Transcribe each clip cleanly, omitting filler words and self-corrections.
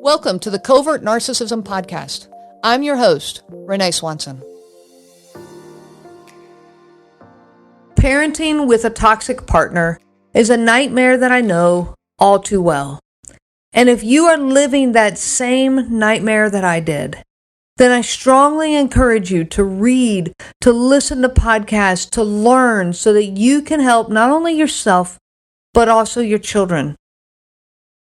Welcome to the Covert Narcissism Podcast. I'm your host, Renee Swanson. Parenting with a toxic partner is a nightmare that I know all too well. And if you are living that same nightmare that I did, then I strongly encourage you to read, to listen to podcasts, to learn so that you can help not only yourself, but also your children.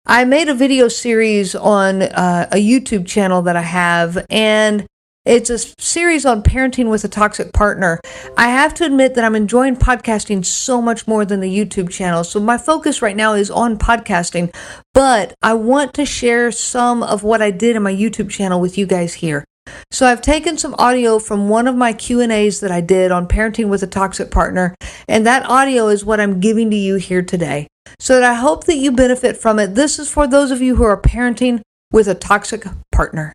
I made a video series on a YouTube channel that I have, and it's a series on parenting with a toxic partner. I have to admit that I'm enjoying podcasting so much more than the YouTube channel, so my focus right now is on podcasting, but I want to share some of what I did in my YouTube channel with you guys here. So I've taken some audio from one of my Q&As that I did on parenting with a toxic partner, and that audio is what I'm giving to you here today. So that I hope that you benefit from it. This is for those of you who are parenting with a toxic partner.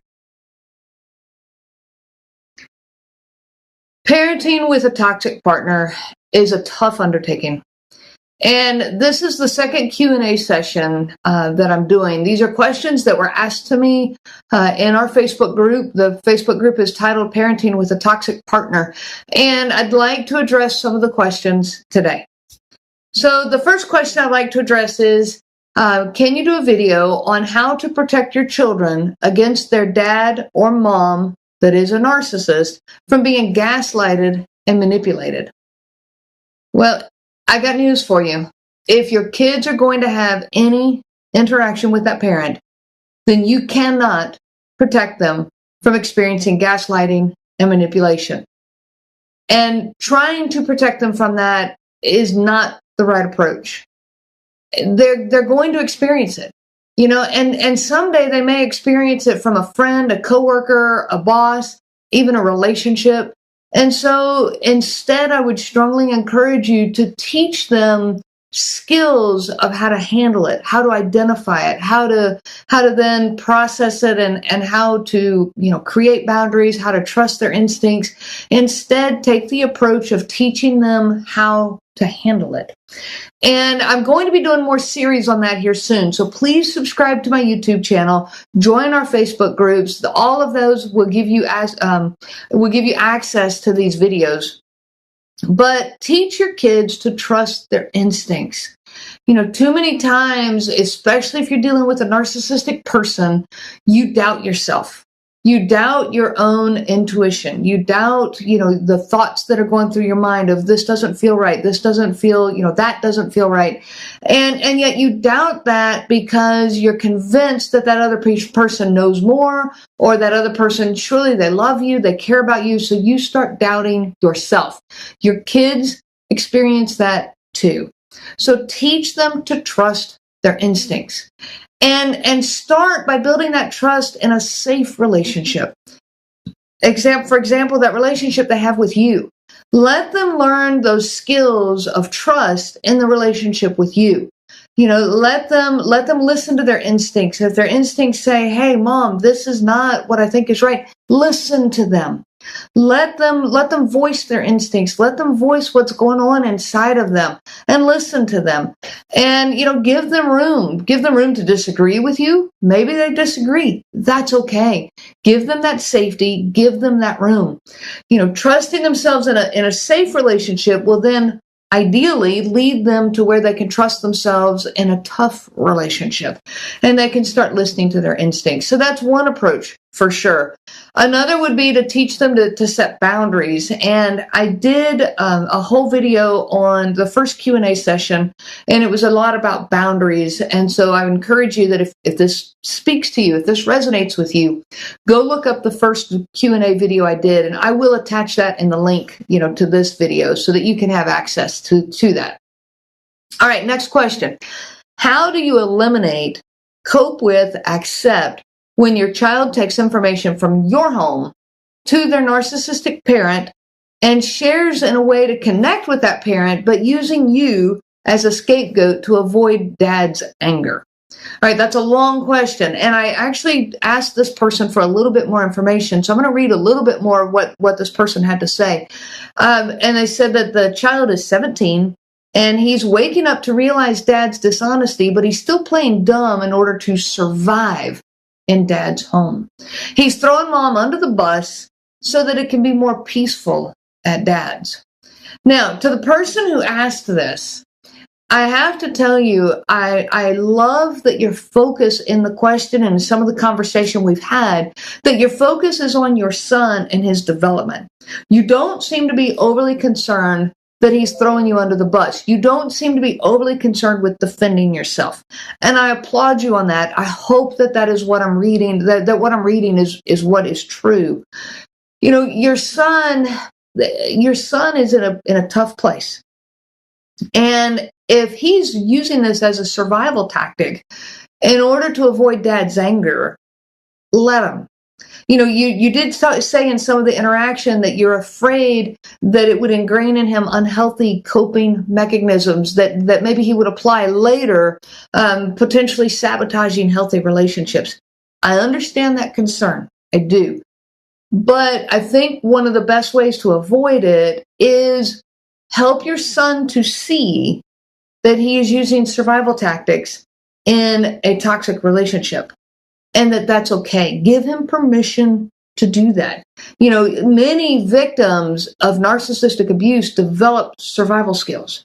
Parenting with a toxic partner is a tough undertaking. And this is the second Q&A session that I'm doing. These are questions that were asked to me in our Facebook group. The Facebook group is titled Parenting with a Toxic Partner. And I'd like to address some of the questions today. So the first question I'd like to address is, can you do a video on how to protect your children against their dad or mom that is a narcissist from being gaslighted and manipulated? Well, I got news for you. If your kids are going to have any interaction with that parent, then you cannot protect them from experiencing gaslighting and manipulation. And trying to protect them from that is not the right approach. They're going to experience it, and someday they may experience it from a friend, a coworker, a boss, even a relationship. And so instead, I would strongly encourage you to teach them skills of how to handle it, how to identify it, how to then process it, and how to, create boundaries, how to trust their instincts. Instead, take the approach of teaching them how to handle it. And I'm going to be doing more series on that here soon. So please subscribe to my YouTube channel, join our Facebook groups. All of those will give you access to these videos. But teach your kids to trust their instincts. Too many times, especially if you're dealing with a narcissistic person, you doubt yourself. You doubt your own intuition. You doubt, the thoughts that are going through your mind of this doesn't feel right. This doesn't feel, that doesn't feel right. And yet you doubt that because you're convinced that other person knows more, or that other person, surely they love you, they care about you. So you start doubting yourself. Your kids experience that too. So teach them to trust their instincts. And start by building that trust in a safe relationship. For example, that relationship they have with you. Let them learn those skills of trust in the relationship with you. Let them listen to their instincts. If their instincts say, "Hey, Mom, this is not what I think is right," listen to them. Let them voice their instincts. Let them voice what's going on inside of them and listen to them. And, give them room. Give them room to disagree with you. Maybe they disagree. That's okay. Give them that safety. Give them that room. Trusting themselves in a safe relationship will then ideally lead them to where they can trust themselves in a tough relationship, and they can start listening to their instincts. So that's one approach for sure. Another would be to teach them to set boundaries. And I did a whole video on the first Q&A session, and it was a lot about boundaries. And so I encourage you that if this speaks to you, if this resonates with you, go look up the first Q&A video I did, and I will attach that in the link, to this video so that you can have access to that. All right, next question. How do you eliminate, cope with, accept when your child takes information from your home to their narcissistic parent and shares in a way to connect with that parent, but using you as a scapegoat to avoid dad's anger? All right, that's a long question. And I actually asked this person for a little bit more information. So I'm going to read a little bit more of what this person had to say. And they said that the child is 17 and he's waking up to realize dad's dishonesty, but he's still playing dumb in order to survive. in dad's home. He's throwing mom under the bus so that it can be more peaceful at dad's. Now, to the person who asked this, I have to tell you, I love that your focus in the question and some of the conversation we've had, that your focus is on your son and his development. You don't seem to be overly concerned that he's throwing you under the bus. You don't seem to be overly concerned with defending yourself. And I applaud you on that. I hope that that is what I'm reading, that what I'm reading is what is true. You know, your son is in a tough place. And if he's using this as a survival tactic in order to avoid dad's anger, let him. You know, you did say in some of the interaction that you're afraid that it would ingrain in him unhealthy coping mechanisms that maybe he would apply later, potentially sabotaging healthy relationships. I understand that concern. I do. But I think one of the best ways to avoid it is help your son to see that he is using survival tactics in a toxic relationship and that that's okay. Give him permission to do that. You know, many victims of narcissistic abuse develop survival skills.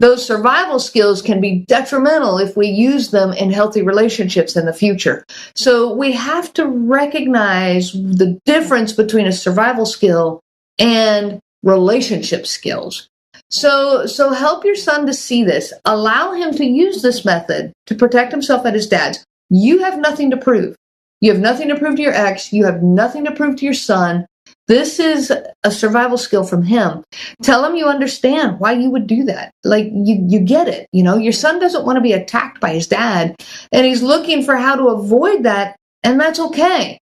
Those survival skills can be detrimental if we use them in healthy relationships in the future. So we have to recognize the difference between a survival skill and relationship skills. So help your son to see this. Allow him to use this method to protect himself at his dad's. You have nothing to prove. You have nothing to prove to your ex. You have nothing to prove to your son. This is a survival skill from him. Tell him you understand why you would do that. Like, you get it. You know, your son doesn't want to be attacked by his dad, and he's looking for how to avoid that, and that's okay.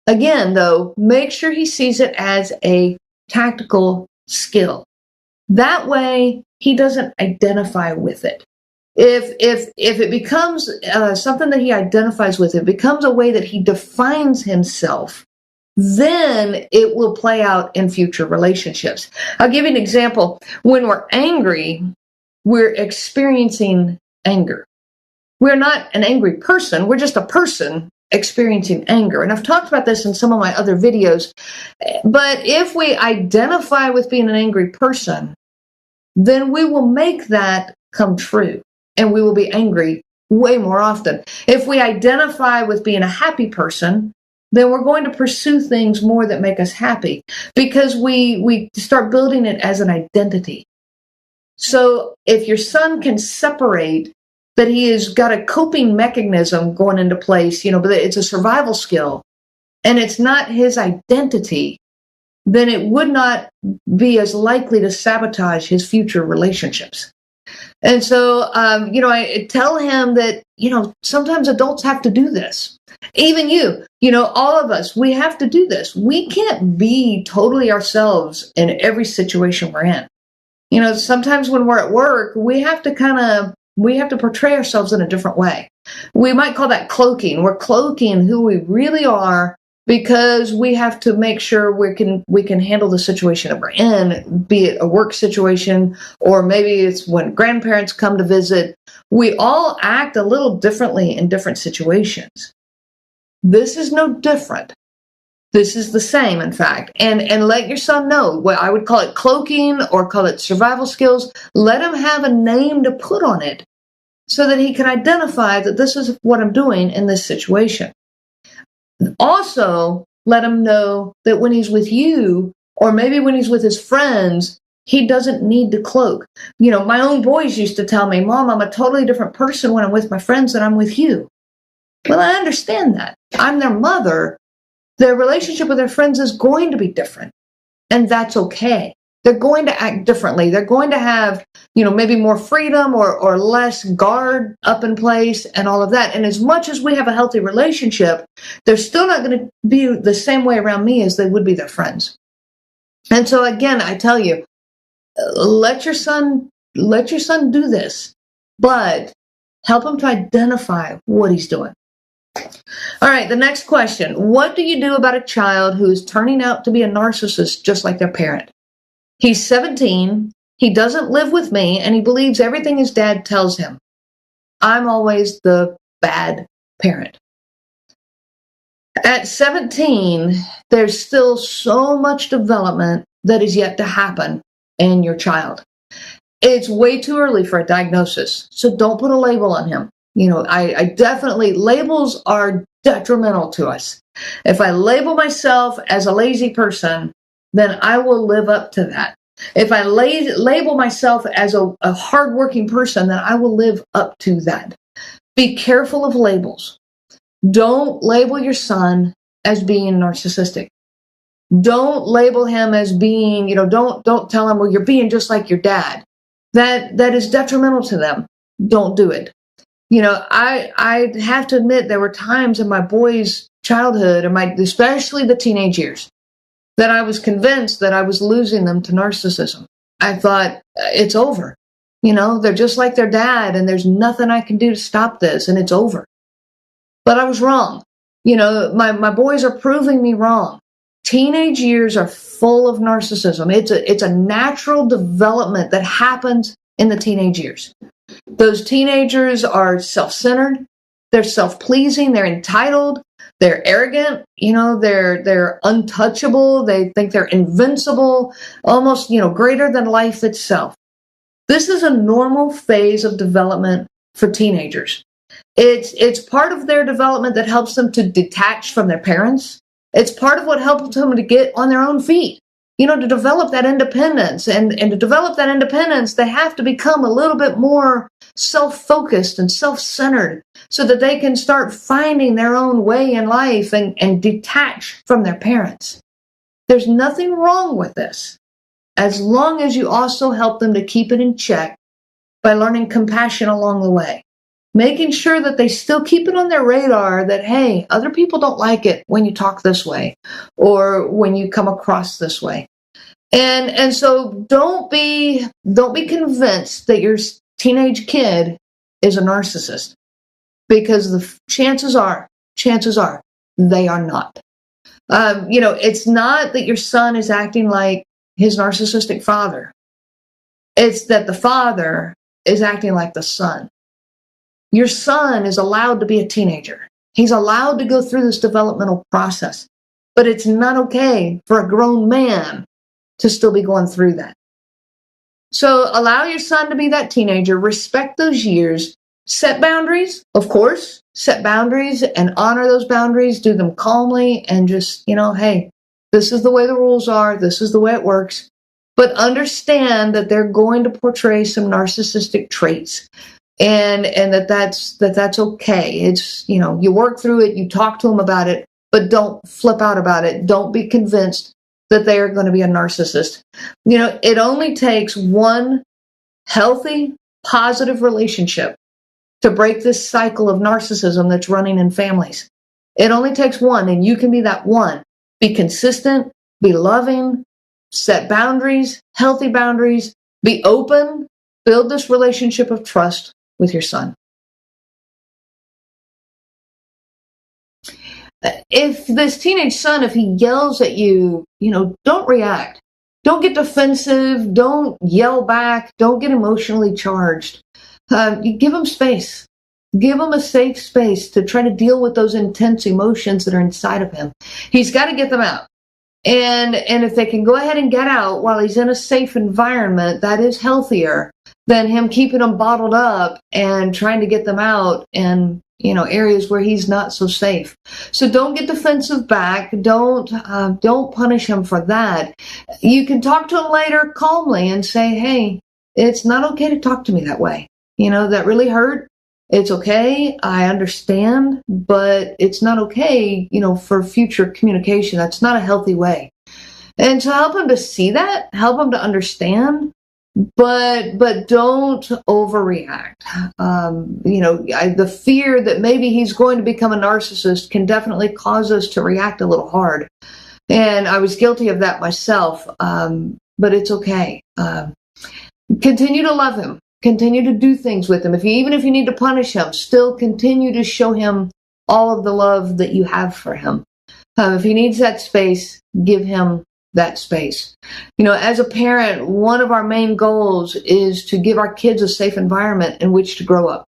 Again, though, make sure he sees it as a tactical skill. That way, he doesn't identify with it. If it becomes something that he identifies with, it becomes a way that he defines himself, then it will play out in future relationships. I'll give you an example. When we're angry, we're experiencing anger. We're not an angry person. We're just a person experiencing anger. And I've talked about this in some of my other videos. But if we identify with being an angry person, then we will make that come true. And we will be angry way more often. If we identify with being a happy person, then we're going to pursue things more that make us happy because we start building it as an identity. So if your son can separate that he has got a coping mechanism going into place, you know, but it's a survival skill and it's not his identity, then it would not be as likely to sabotage his future relationships. And so, you know, I tell him that, you know, sometimes adults have to do this. Even you know, all of us, we have to do this. We can't be totally ourselves in every situation we're in. You know, sometimes when we're at work, we have to portray ourselves in a different way. We might call that cloaking. We're cloaking who we really are because we have to make sure we can handle the situation that we're in, be it a work situation, or maybe it's when grandparents come to visit. We all act a little differently in different situations. This is no different. This is the same, in fact. And let your son know. Well, I would call it cloaking or call it survival skills. Let him have a name to put on it so that he can identify that this is what I'm doing in this situation. Also, let him know that when he's with you, or maybe when he's with his friends, he doesn't need to cloak. You know, my own boys used to tell me, Mom, I'm a totally different person when I'm with my friends than I'm with you. Well, I understand that. I'm their mother. Their relationship with their friends is going to be different, and that's okay. They're going to act differently. They're going to have, you know, maybe more freedom or less guard up in place and all of that. And as much as we have a healthy relationship, they're still not going to be the same way around me as they would be their friends. And so again, I tell you, let your son do this, but help him to identify what he's doing. All right, the next question. What do you do about a child who is turning out to be a narcissist just like their parent? He's 17, he doesn't live with me, and he believes everything his dad tells him. I'm always the bad parent. At 17, there's still so much development that is yet to happen in your child. It's way too early for a diagnosis, so don't put a label on him. I definitely, labels are detrimental to us. If I label myself as a lazy person, then I will live up to that. If I label myself as a hardworking person, then I will live up to that. Be careful of labels. Don't label your son as being narcissistic. Don't label him as being, don't tell him, well, you're being just like your dad. That is detrimental to them. Don't do it. I have to admit there were times in my boys' childhood, and especially the teenage years, that I was convinced that I was losing them to narcissism. I thought, it's over. They're just like their dad, and there's nothing I can do to stop this, and it's over. But I was wrong. My boys are proving me wrong. Teenage years are full of narcissism. It's a natural development that happens in the teenage years. Those teenagers are self-centered, they're self-pleasing, they're entitled, they're arrogant, they're untouchable, they think they're invincible, almost, greater than life itself. This is a normal phase of development for teenagers. It's part of their development that helps them to detach from their parents. It's part of what helps them to get on their own feet, to develop that independence. And to develop that independence, they have to become a little bit more self-focused and self-centered so that they can start finding their own way in life and detach from their parents. There's nothing wrong with this, as long as you also help them to keep it in check by learning compassion along the way. Making sure that they still keep it on their radar that, hey, other people don't like it when you talk this way or when you come across this way. And so don't be convinced that your teenage kid is a narcissist, because the chances are they are not. It's not that your son is acting like his narcissistic father. It's that the father is acting like the son. Your son is allowed to be a teenager. He's allowed to go through this developmental process. But it's not okay for a grown man to still be going through that. So allow your son to be that teenager. Respect those years. Set boundaries, of course. Set boundaries and honor those boundaries. Do them calmly and just, hey, this is the way the rules are. This is the way it works. But understand that they're going to portray some narcissistic traits. And that's okay. It's, you work through it, you talk to them about it, but don't flip out about it. Don't be convinced that they are going to be a narcissist. It only takes one healthy, positive relationship to break this cycle of narcissism that's running in families. It only takes one, and you can be that one. Be consistent, be loving, set boundaries, healthy boundaries, be open, build this relationship of trust with your son. If this teenage son, if he yells at you, don't react. Don't get defensive. Don't yell back. Don't get emotionally charged. You give him space. Give him a safe space to try to deal with those intense emotions that are inside of him. He's got to get them out. And if they can go ahead and get out while he's in a safe environment, that is healthier than him keeping them bottled up and trying to get them out in, areas where he's not so safe. So don't get defensive back. Don't punish him for that. You can talk to him later calmly and say, hey, it's not okay to talk to me that way. That really hurt. It's okay. I understand, but it's not okay, for future communication. That's not a healthy way. And to help him to see that, help him to understand, but don't overreact. The fear that maybe he's going to become a narcissist can definitely cause us to react a little hard. And I was guilty of that myself, but it's okay. Continue to love him. Continue to do things with him. Even if you need to punish him, still continue to show him all of the love that you have for him. If he needs that space, give him that space. As a parent, one of our main goals is to give our kids a safe environment in which to grow up.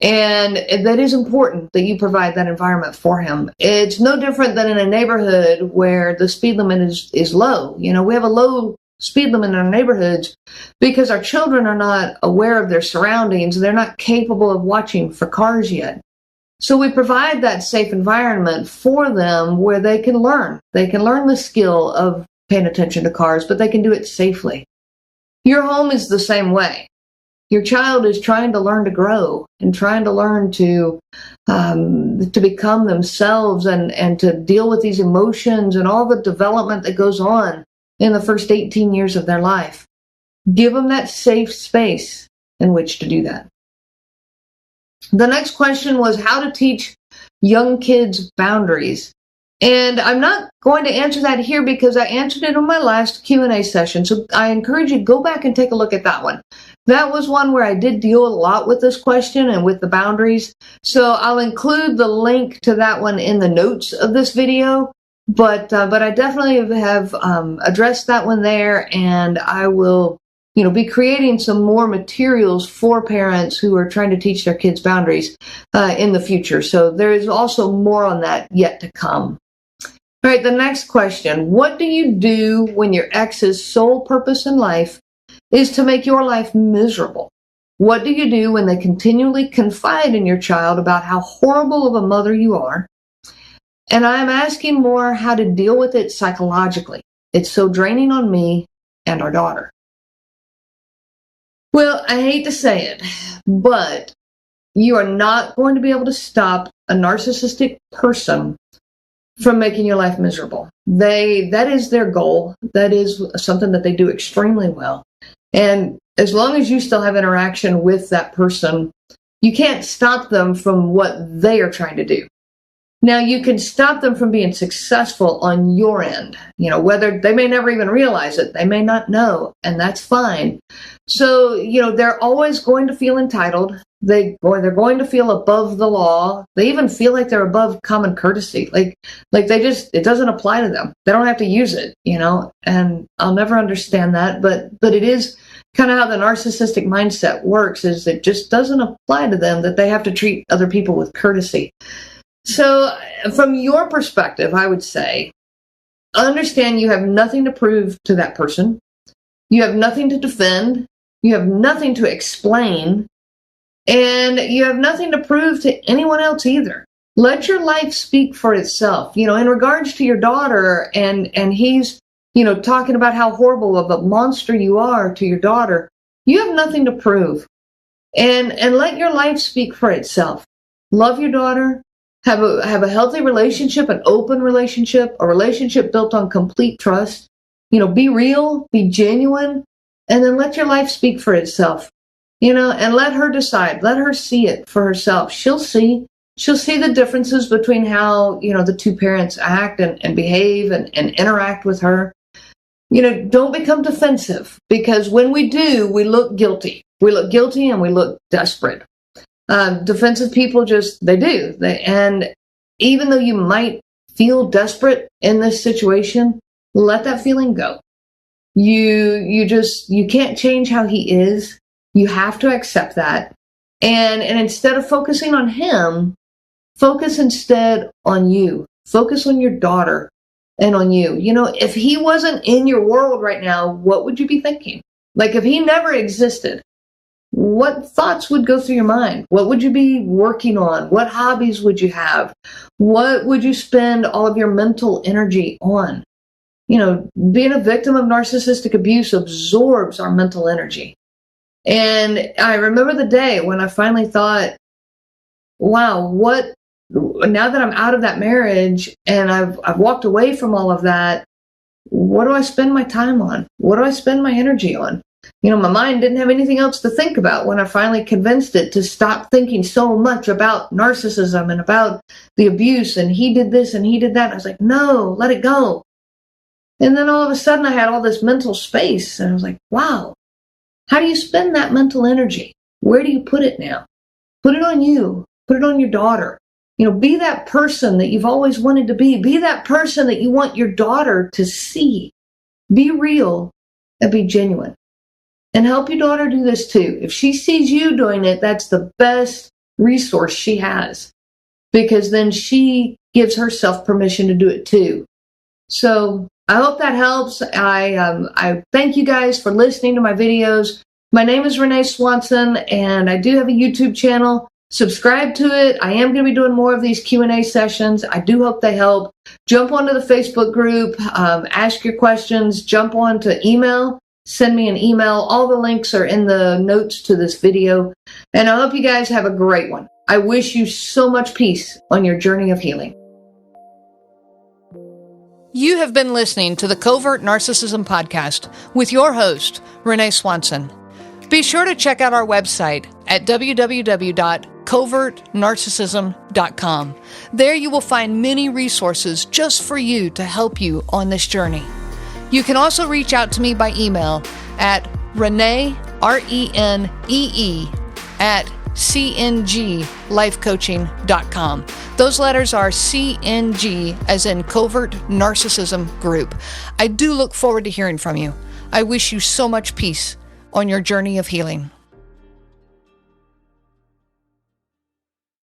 And that is important that you provide that environment for him. It's no different than in a neighborhood where the speed limit is low. We have a low speed limit in our neighborhoods because our children are not aware of their surroundings. They're not capable of watching for cars yet. So we provide that safe environment for them where they can learn. They can learn the skill of paying attention to cars, but they can do it safely. Your home is the same way. Your child is trying to learn to grow and trying to learn to become themselves and to deal with these emotions and all the development that goes on in the first 18 years of their life. Give them that safe space in which to do that. The next question was how to teach young kids boundaries. And I'm not going to answer that here because I answered it on my last Q&A session. So I encourage you to go back and take a look at that one. That was one where I did deal a lot with this question and with the boundaries. So I'll include the link to that one in the notes of this video. But I definitely have addressed that one there, and I will be creating some more materials for parents who are trying to teach their kids boundaries in the future. So there is also more on that yet to come. All right, the next question. What do you do when your ex's sole purpose in life is to make your life miserable? What do you do when they continually confide in your child about how horrible of a mother you are? And I'm asking more how to deal with it psychologically. It's so draining on me and our daughter. Well, I hate to say it, but you are not going to be able to stop a narcissistic person from making your life miserable. That is their goal. That is something that they do extremely well. And as long as you still have interaction with that person, you can't stop them from what they are trying to do. Now, you can stop them from being successful on your end, whether they may never even realize it, they may not know, and that's fine. So, they're always going to feel entitled. They're going to feel above the law. They even feel like they're above common courtesy. Like it doesn't apply to them. They don't have to use it, and I'll never understand that. But it is kind of how the narcissistic mindset works, is it just doesn't apply to them that they have to treat other people with courtesy. So from your perspective, I would say, understand you have nothing to prove to that person. You have nothing to defend. You have nothing to explain. And you have nothing to prove to anyone else either. Let your life speak for itself. In regards to your daughter, and he's, talking about how horrible of a monster you are to your daughter, you have nothing to prove. And let your life speak for itself. Love your daughter. Have a healthy relationship, an open relationship, a relationship built on complete trust. Be real, be genuine, and then let your life speak for itself. And let her decide. Let her see it for herself. She'll see the differences between how, the two parents act and behave and interact with her. Don't become defensive, because when we do, we look guilty. We look guilty and we look desperate. Defensive people they do. And even though you might feel desperate in this situation, let that feeling go. You can't change how he is. You have to accept that. And instead of focusing on him, focus instead on you. Focus on your daughter and on you. If he wasn't in your world right now, what would you be thinking? Like, if he never existed, what thoughts would go through your mind? What would you be working on? What hobbies would you have? What would you spend all of your mental energy on? Being a victim of narcissistic abuse absorbs our mental energy. And I remember the day when I finally thought, wow, now that I'm out of that marriage and I've walked away from all of that, what do I spend my time on? What do I spend my energy on? My mind didn't have anything else to think about when I finally convinced it to stop thinking so much about narcissism and about the abuse, and he did this and he did that. I was like, no, let it go. And then all of a sudden I had all this mental space, and I was like, wow, how do you spend that mental energy? Where do you put it now? Put it on you. Put it on your daughter. Be that person that you've always wanted to be. Be that person that you want your daughter to see. Be real and be genuine. And help your daughter do this too. If she sees you doing it, that's the best resource she has, because then she gives herself permission to do it too. So I hope that helps. I thank you guys for listening to my videos. My name is Renee Swanson, and I do have a YouTube channel. Subscribe to it. I am going to be doing more of these Q&A sessions. I do hope they help. Jump onto the Facebook group, ask your questions, jump onto email, send me an email. All the links are in the notes to this video. And I hope you guys have a great one. I wish you so much peace on your journey of healing. You have been listening to the Covert Narcissism Podcast with your host, Renee Swanson. Be sure to check out our website at www.covertnarcissism.com. There you will find many resources just for you to help you on this journey. You can also reach out to me by email at Renee, RENEE, at cnglifecoaching.com. Those letters are CNG, as in Covert Narcissism Group. I do look forward to hearing from you. I wish you so much peace on your journey of healing.